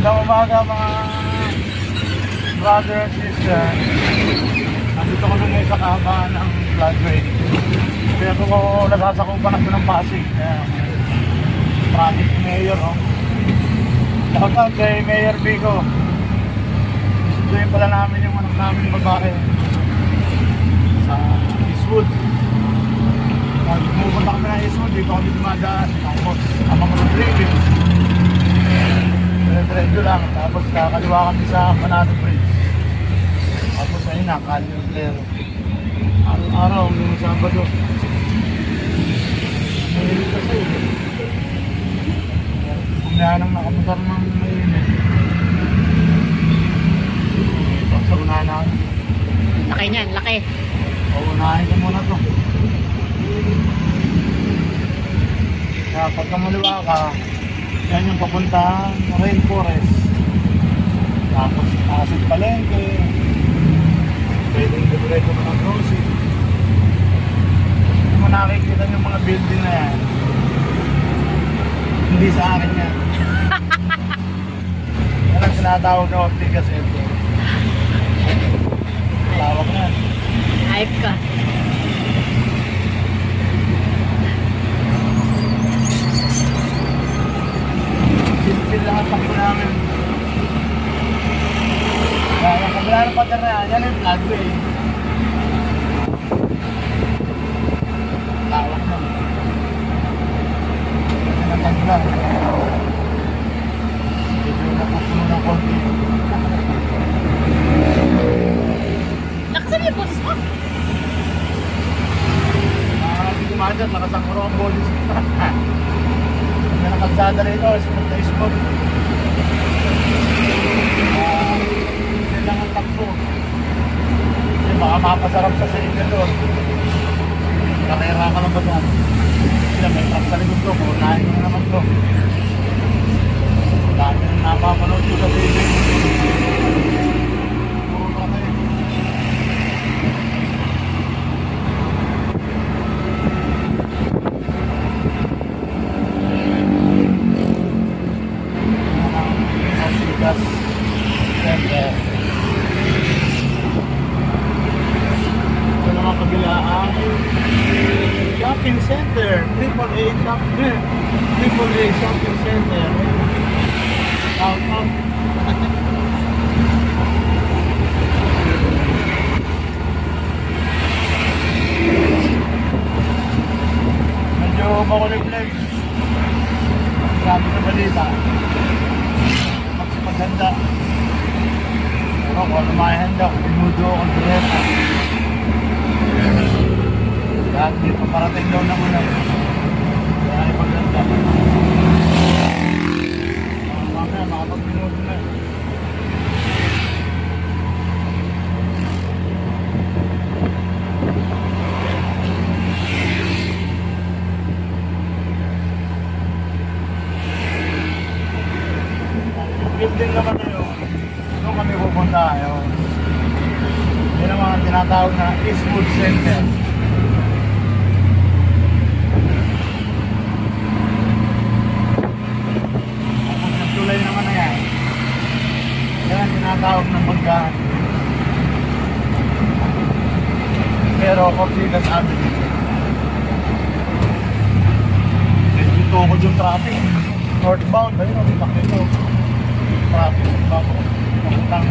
Magandang umaga mga brother and sister. Nandito ko na ngayon sa kahabaan ng Floodway. Kaya ko nagsasakupan ako ng Pasig. Kaya traffic ni Mayor. Shout out kay Mayor Vico. Isuduhin pala namin yung anak namin babae sa Eastwood. Pupunta kami na Eastwood, dito kami dumadaan. Tapos Amang Rodriguez. Diretso lang, tapos kakaliwa kami sa Manado Bridge. Tapos ayun na, Calio. Araw-araw, yung Sabado. Mahilig kasi. Pumihan ang nakamotor ng mainit. Ito, sa unahan na. Laki niyan, laki. Unahin ko muna to. Kaya pagka maliwa ka, yan yung papuntang Rainforest. Tapos Pasig Palengke. Pwedeng diretso mo ng crossing. Hindi mo nakikita yung mga building na yan. Hindi sa akin yan. Yan ang sinatawag na Ortigas Airport. Tawag na. Hype ka. Silpil lang ang takbo namin. Kaya yung kabila ng pader na yan yung Floodway. Tawag na. Yan ang tagla. Medyo napupuno ng konti. Nakasan yung boses mo? Hindi kumadyan, nakasangkuro ang bodies. Yan ang kalsada rito, smooth na smooth. Yan lang ang takbo. Yan, baka mapasarap sa siligan doon. Nakahira ka lang ba dyan? Yan, may truck sa likod ko, punahin ko na naman ko. Dami nang napapanood ko sa TV. Puro ka na eh. Ito naman kabila ang shopping center, AAA shopping center. Shout out. Medyo makulimlim. Sabi sa balita, maganda. Ano ko, lumahanda, pinudo ang direta. Lahat dito parating daw na muna. Kaya ay paganda. Mamaya, makapag-pinudo na. Building naman na yun. Doon kami pupunta. Yun ang mga tinatawag na Eastwood Center. Tapos ang tulay naman na yan. Yan ang tinatawag ng Banggaan. Pero Ortigas Avenue. Medyo tukod yung traffic. Northbound. Ayun, nakita ko. Traffic sa bako. Papuntang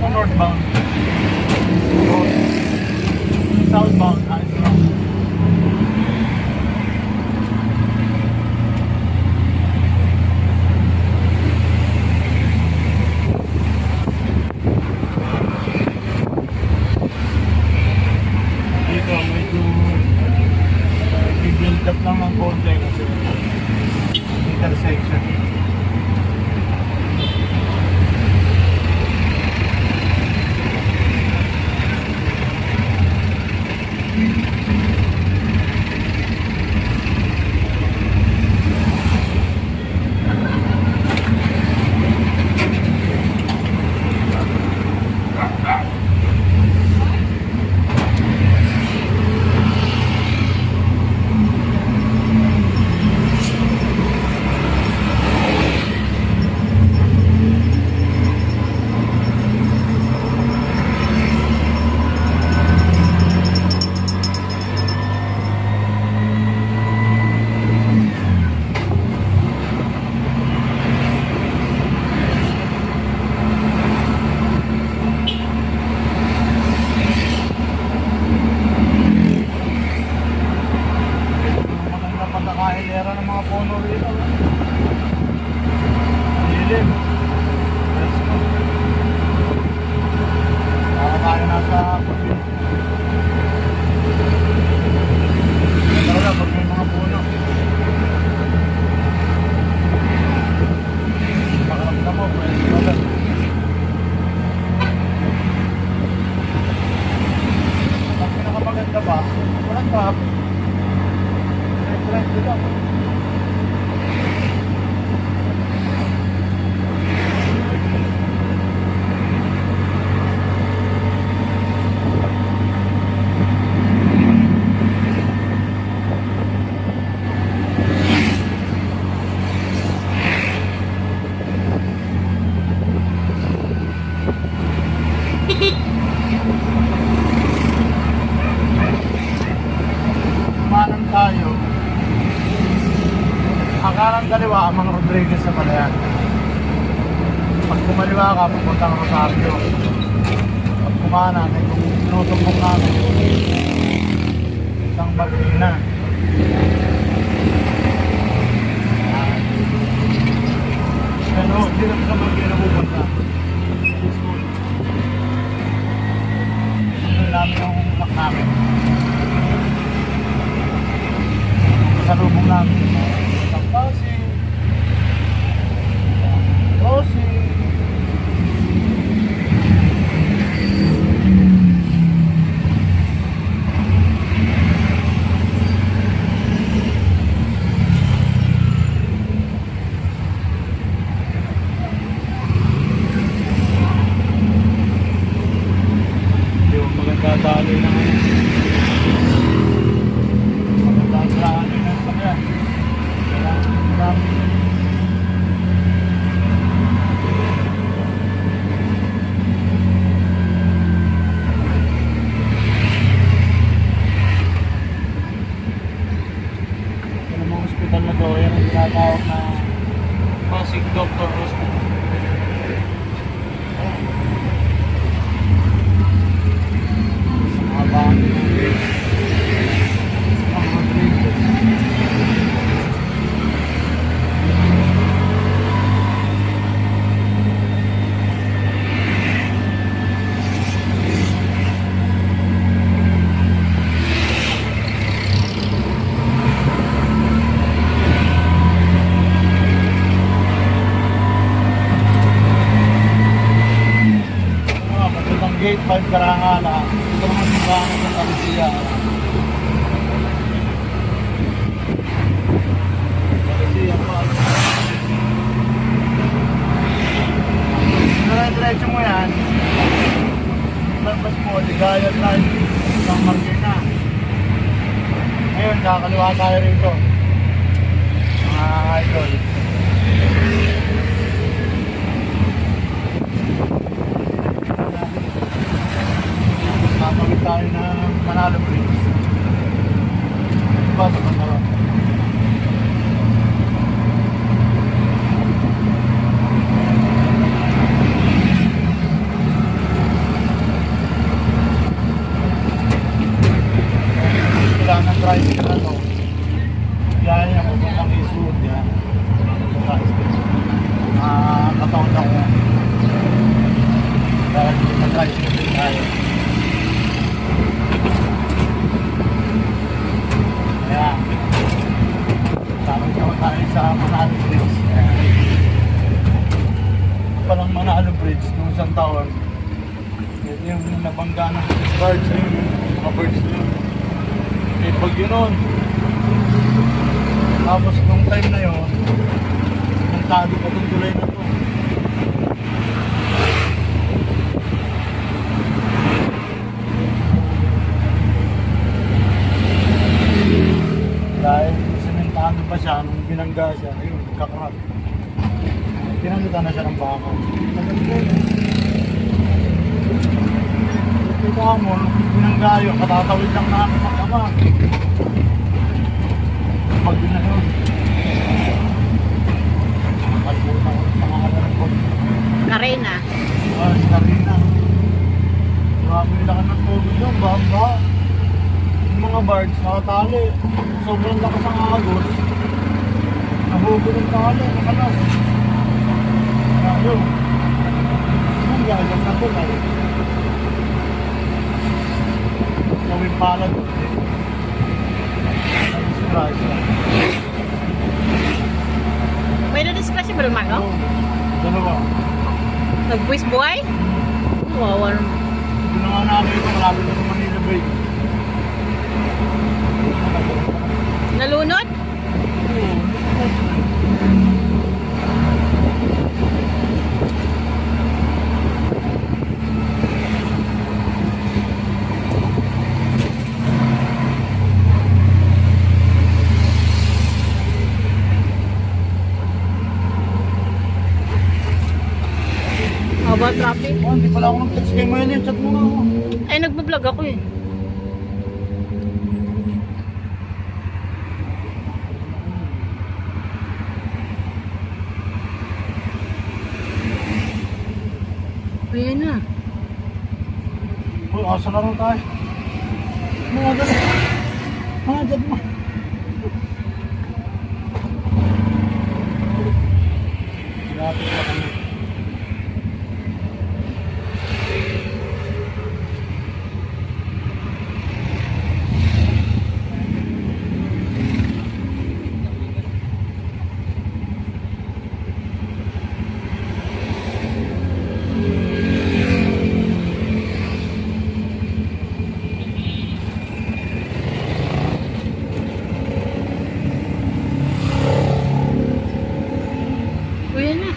sa northbound. Southbound, ayos lang. Dito medyo i-build up lang ng konti kasi intersection. Dilim. Let's go. Baka tayo nasa probinsya. Talaga pag may mga puno. Pakaramdam mo, pwede ulit. Ang pinakamaganda ba, walang traffic. Diretso lang. Kumanan tayo. Akalang kaliwa ang mga Rodriguez sa Palayan. Pag kumaliwa ka, pupuntang Rosario. Pag kumanan, ay kung tinutumbok namin, isang Martina. Pero hindi lang sa Martina pupunta. Hindi namin yung umak namin. Salubong namin. Isang Pasig. Rossi. Yung maganda dali na maganda dali na sakyan. Marami. Yung mga hospital na to, yan ang tinatawag na Pasig Doctor Hospital. Habang ang Rodriguez. Pagkatang gate 5 Karangala, ito naman yung bahan ng Kalisiya. Kalisiya pa. Diretso mo yan. Pagpas mo, ligayan tayo ng Martina. Ngayon, kakaliwa tayo rito. Mga idol. Napagod tayo ng Manalo Bridge. Diba sa Manalo? Kailangan ng tricycle na to. Yan yung pupuntang Isud yan. Kataon ako. Dahil ng tricycle din tayo. Kaya, tamang naman tayo sa Manalo Bridge. Palang Manalo Bridge, nung isang taon, ito yung nabangga ng birds, mga birds na yun. Eh, pag yun nun, tapos nung time na yun, nagtado pa itong tulay na to. Dahil sementado pa siya, nung binangga siya, ayun, kakrap. Pinangita na siya ng baka. Ito mo, nung binangga yun, katatawid lang namin mag-ama. Pag yun na yun. Nakalimutan ko ng pangalan ko. Karina. Si Karina. Grabe nila ka ng tubig doon, baba. Yung mga birds, nakatali. Sobrang lakas ang agos. Nabubulong na kami, nakalas. Kaya yun. Ang gagawin na tulay. Gawin pala doon. Surprise lang. May na-discretion ba naman, no? Dalawa. Nag-quiz buhay? Wow, ano? Ito na nga namin ito, malapit na sa Manila Bay. Nalunod? Haba traffic. Oh, hindi pala ako nag-text kay Mayan eh. Chat mo nga ako. Ay, nagbablog ako eh. Ayan na. Uy, asa na rin tayo. Mga dali. Mga dali mo. Lapit na kami. Ayan na.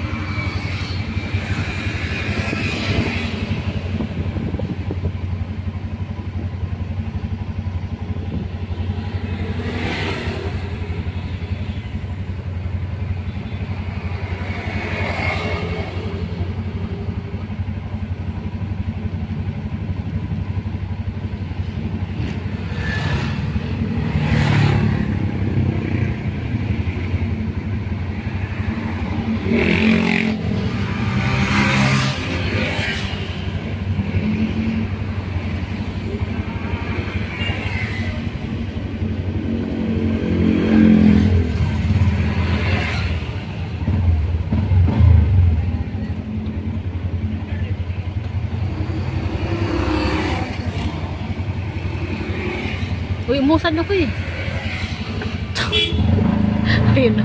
Uy, umusan ako eh. Ayun na.